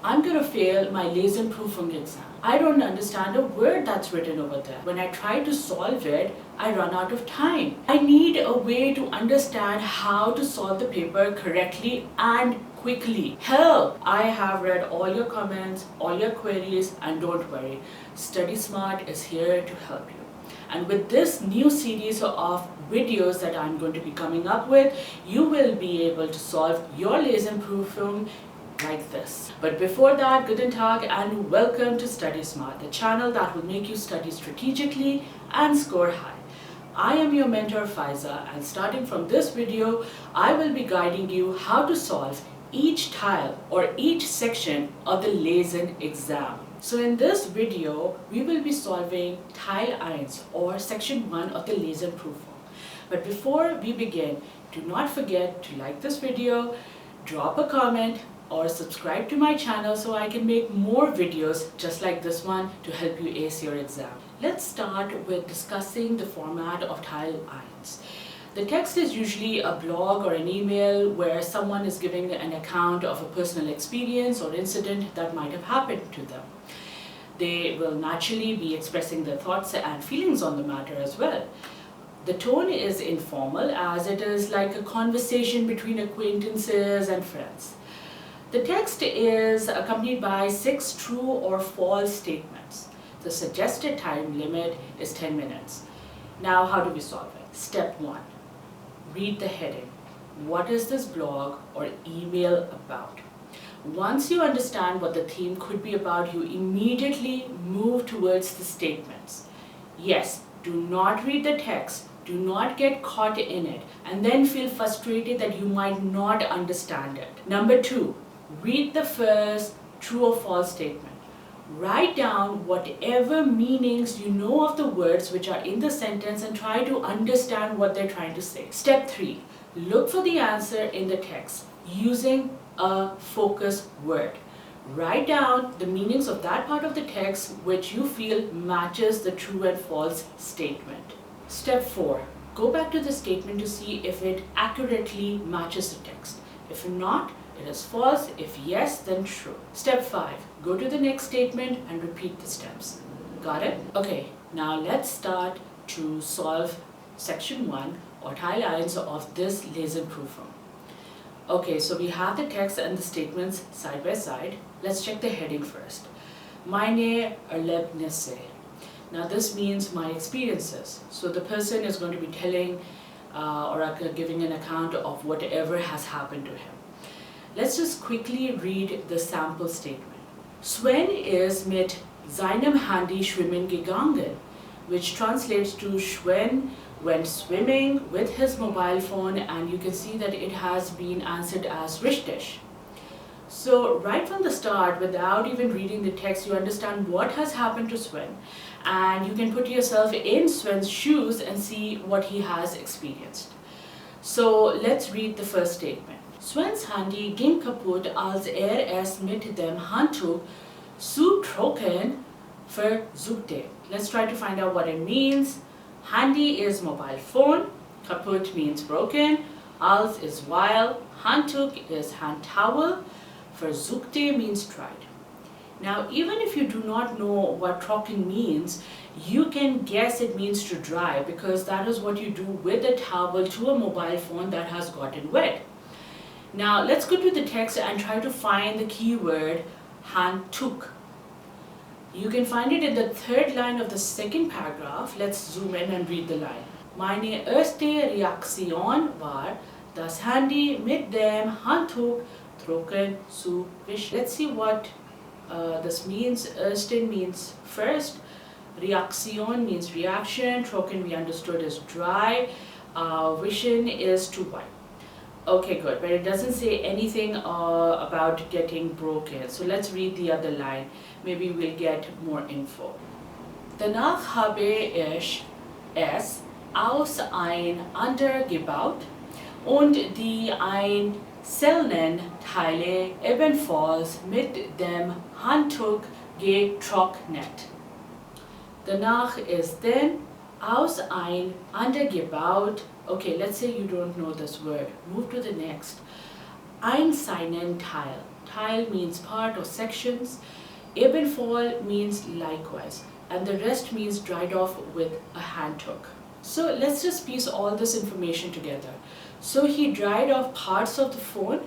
I'm gonna fail my Lesen Prufüng exam. I don't understand a word that's written over there. When I try to solve it, I run out of time. I need a way to understand how to solve the paper correctly and quickly. Help! I have read all your comments, all your queries, and don't worry, StudySmart is here to help you. And with this new series of videos that I'm going to be coming up with, you will be able to solve your Lesen Prufüng like this. But before that, Guten Tag and welcome to StudySmart, the channel that will make you study strategically and score high. I am your mentor Faiza, and starting from this video, I will be guiding you how to solve each tile or each section of the Lesen exam. So in this video, we will be solving Teil 1 or section 1 of the Lesen Prufüng. But before we begin, do not forget to like this video, drop a comment, or subscribe to my channel so I can make more videos just like this one to help you ace your exam. Let's start with discussing the format of Teil 1. The text is usually a blog or an email where someone is giving an account of a personal experience or incident that might have happened to them. They will naturally be expressing their thoughts and feelings on the matter as well. The tone is informal, as it is like a conversation between acquaintances and friends. The text is accompanied by 6 true or false statements. The suggested time limit is 10 minutes. Now, how do we solve it? Step 1. Read the heading. What is this blog or email about? Once you understand what the theme could be about, you immediately move towards the statements. Yes, do not read the text. Do not get caught in it and then feel frustrated that you might not understand it. Number 2. Read the first true or false statement. Write down whatever meanings you know of the words which are in the sentence and try to understand what they're trying to say. Step 3. Look for the answer in the text using a focus word. Write down the meanings of that part of the text which you feel matches the true and false statement. Step 4. Go back to the statement to see if it accurately matches the text. If not, it is false. If yes, then true. Step 5. Go to the next statement and repeat the steps. Got it? Okay, now let's start to solve section 1 or Teil 1 of this Lesen Prufüng. Okay, so we have the text and the statements side by side. Let's check the heading first. Meine Erlebnisse. Now this means my experiences. So the person is going to be telling or giving an account of whatever has happened to him. Let's just quickly read the sample statement. Sven ist mit seinem Handy schwimmen gegangen, which translates to Sven went swimming with his mobile phone, and you can see that it has been answered as richtig. So right from the start, without even reading the text, you understand what has happened to Sven, and you can put yourself in Sven's shoes and see what he has experienced. So let's read the first statement. Svens Handy ging kaputt, als es mit dem Handtuch zu trocknen versuchte. Let's try to find out what it means. Handy is mobile phone, kaputt means broken, als is while, Handtuch is hand towel, versuchte means tried. Now, even if you do not know what trocken means, you can guess it means to dry, because that is what you do with a towel to a mobile phone that has gotten wet. Now let's go to the text and try to find the keyword Handtuch. You can find it in the 3rd line of the 2nd paragraph. Let's zoom in and read the line. Meine erste Reaktion war, das Handy mit dem Handtuch trocken zu wischen. Let's see what this means. Erste means first, Reaktion means reaction, trocken we understood is dry, wischen is to wipe. Okay, good, but it doesn't say anything about getting broken. So let's read the other line. Maybe we'll get more info. Danach habe ich es auseinandergebaut und die einzelnen Teile ebenfalls mit dem Handtuch getrocknet. Danach ist dann auseinandergebaut. Okay, let's say you don't know this word. Move to the next. Einzelnen Teil. Teil means part or sections. Ebenfalls means likewise. And the rest means dried off with a handtuch. So let's just piece all this information together. So he dried off parts of the phone.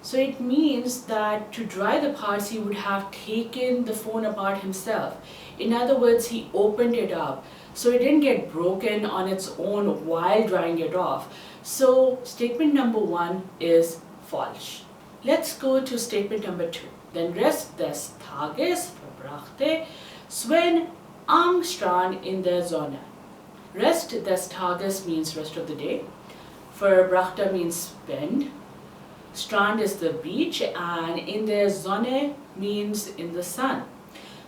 So it means that to dry the parts, he would have taken the phone apart himself. In other words, he opened it up. So it didn't get broken on its own while drying it off. So statement number 1 is falsch. Let's go to statement number 2. Den Rest des Tages verbrachte Sven am Strand in der Sonne. Rest des Tages means rest of the day. Verbrachte means spend. Strand is the beach, and in der Sonne means in the sun.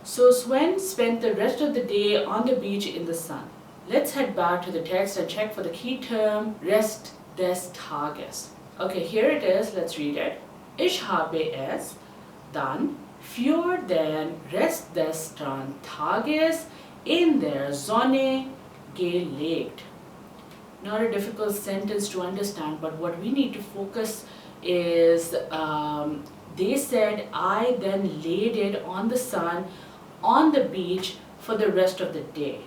So Sven spent the rest of the day on the beach in the sun. Let's head back to the text and check for the key term, Rest des Tages. Okay, here it is. Let's read it. Ich habe es dann für den Rest des Strandtages in der Sonne gelegt. Not a difficult sentence to understand, but what we need to focus is they said I then laid it on the sun on the beach for the rest of the day.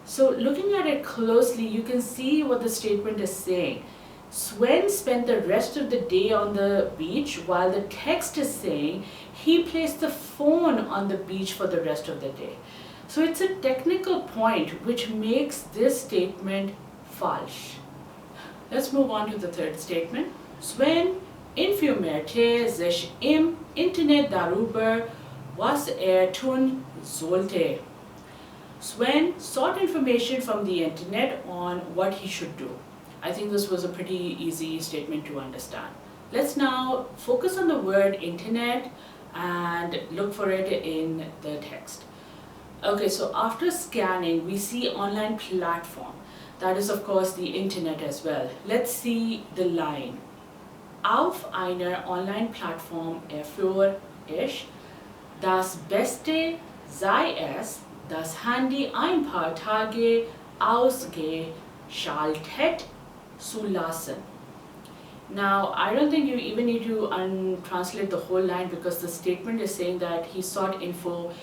So looking at it closely, you can see what the statement is saying. Sven spent the rest of the day on the beach, while the text is saying he placed the phone on the beach for the rest of the day. So it's a technical point which makes this statement falsch. Let's move on to the third statement. Sven informierte sich im Internet darüber, was tun sollte. Sven sought information from the internet on what he should do. I think this was a pretty easy statement to understand. Let's now focus on the word internet and look for it in the text. Okay, so after scanning, we see online platform. That is, of course, the internet as well. Let's see the line. Auf einer Online-Plattform erfuhr ich, das Beste sei es, das Handy ein paar Tage ausgeschaltet zu lassen. Now, I don't think you even need to translate the whole line, because the statement is saying that he sought info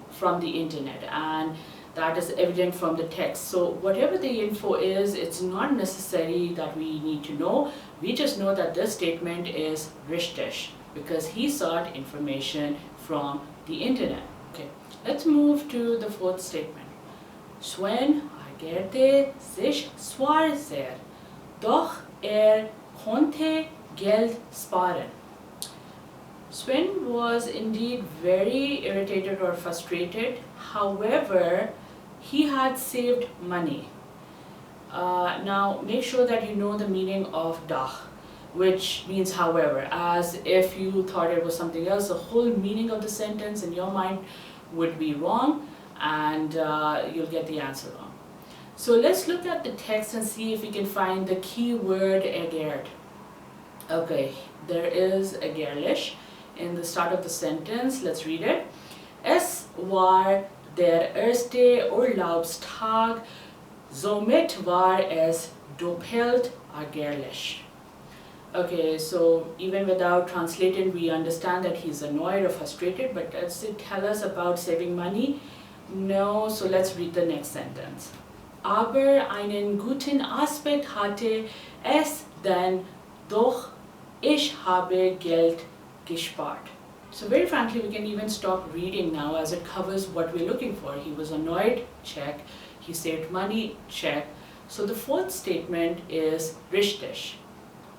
from the internet, and that is evident from the text. So whatever the info is, it's not necessary that we need to know. We just know that this statement is richtig, because he sought information from the internet. Okay, let's move to the fourth statement. Sven ärgerte sich zwar sehr, doch konnte Geld sparen. Sven was indeed very irritated or frustrated. However, he had saved money. Now, make sure that you know the meaning of doch, which means however, as if you thought it was something else. The whole meaning of the sentence in your mind would be wrong, and you'll get the answer wrong. So let's look at the text and see if we can find the key word ärgert. Okay, there is ärgerlich in the start of the sentence. Let's read it. Es war der erste Urlaubstag, somit war es doppelt ärgerlich. Okay, so even without translating, we understand that he's annoyed or frustrated, but does it tell us about saving money? No, so let's read the next sentence. Aber einen guten Aspekt hatte es denn doch, ich habe Geld gespart. So very frankly, we can even stop reading now, as it covers what we're looking for. He was annoyed, check. He saved money, check. So the fourth statement is richtig.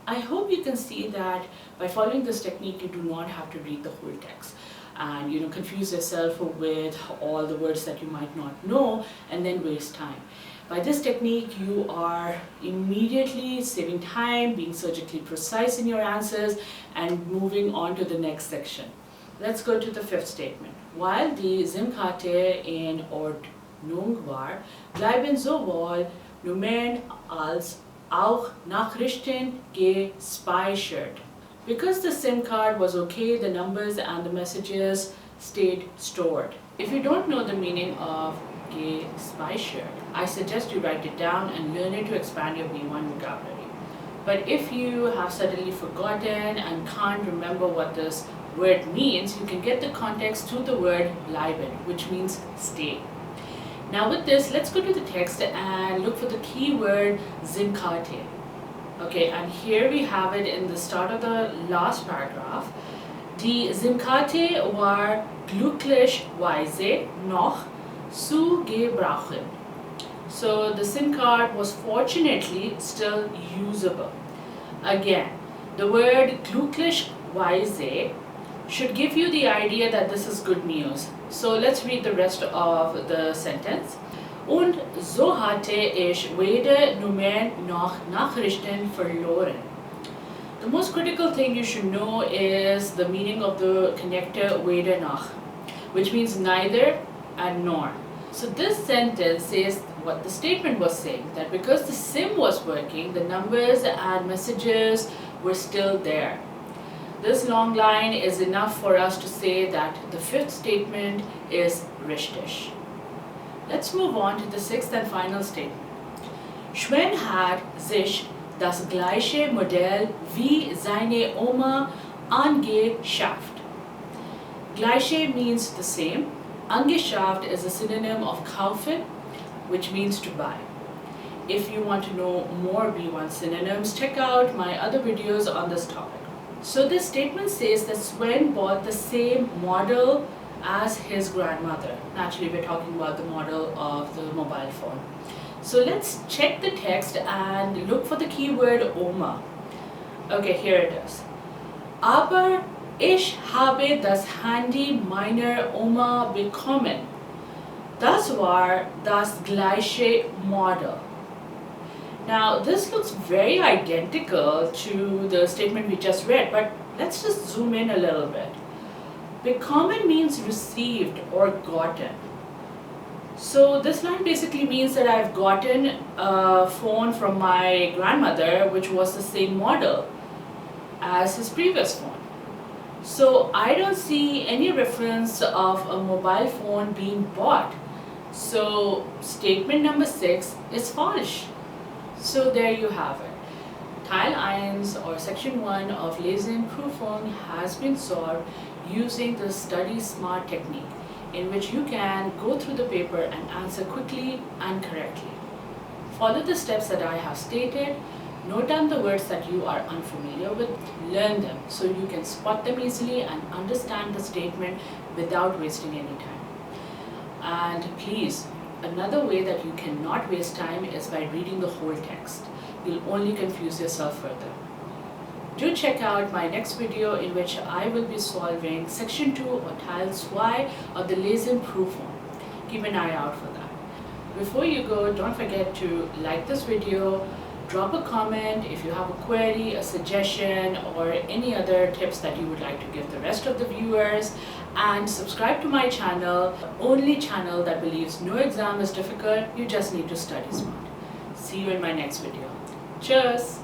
I hope you can see that by following this technique, you do not have to read the whole text and confuse yourself with all the words that you might not know and then waste time. By this technique, you are immediately saving time, being surgically precise in your answers, and moving on to the next section. Let's go to the fifth statement. While die SIM-Karte in Ordnung war, bleiben sowohl Nummern als auch Nachrichten gespeichert. Because the SIM card was okay, the numbers and the messages stayed stored. If you don't know the meaning of gespeichert, I suggest you write it down and learn it to expand your B1 vocabulary. But if you have suddenly forgotten and can't remember what this word means, you can get the context through the word bleiben, which means stay. Now with this, let's go to the text and look for the keyword Zertifikat. Okay, and here we have it in the start of the last paragraph. Die Zertifikate war glücklicherweise noch zu gebrauchen. So the SIM card was fortunately still usable. Again, the word glücklicherweise should give you the idea that this is good news. So let's read the rest of the sentence. Und so hatte ich weder Nummern noch Nachrichten verloren. The most critical thing you should know is the meaning of the connector weder noch, which means neither and nor. So this sentence says what the statement was saying, that because the SIM was working, the numbers and messages were still there. This long line is enough for us to say that the fifth statement is richtig. Let's move on to the sixth and final statement. Sven hat sich das gleiche Modell wie seine Oma angeschafft. Gleiche means the same. Angeschafft is a synonym of kaufen, which means to buy. If you want to know more B1 synonyms, check out my other videos on this topic. So this statement says that Sven bought the same model as his grandmother. Naturally, we're talking about the model of the mobile phone. So let's check the text and look for the keyword Oma. Okay, here it is. Aber ich habe das Handy meiner Oma bekommen. Das war das gleiche Model. Now, this looks very identical to the statement we just read, but let's just zoom in a little bit. Bekommen means received or gotten. So this line basically means that I've gotten a phone from my grandmother which was the same model as his previous phone. So I don't see any reference of a mobile phone being bought. So statement number 6 is false. So there you have it. Teil 1 or section 1 of Lesen Prufüng has been solved using the StudySmart technique, in which you can go through the paper and answer quickly and correctly. Follow the steps that I have stated, note down the words that you are unfamiliar with, learn them so you can spot them easily and understand the statement without wasting any time. And please, another way that you cannot waste time is by reading the whole text. You'll only confuse yourself further. Do check out my next video in which I will be solving section 2 or Teil 2 of the Lesen Prufüng. Keep an eye out for that. Before you go, don't forget to like this video, drop a comment if you have a query, a suggestion, or any other tips that you would like to give the rest of the viewers, and subscribe to my channel, the only channel that believes no exam is difficult, you just need to study smart. See you in my next video. Cheers!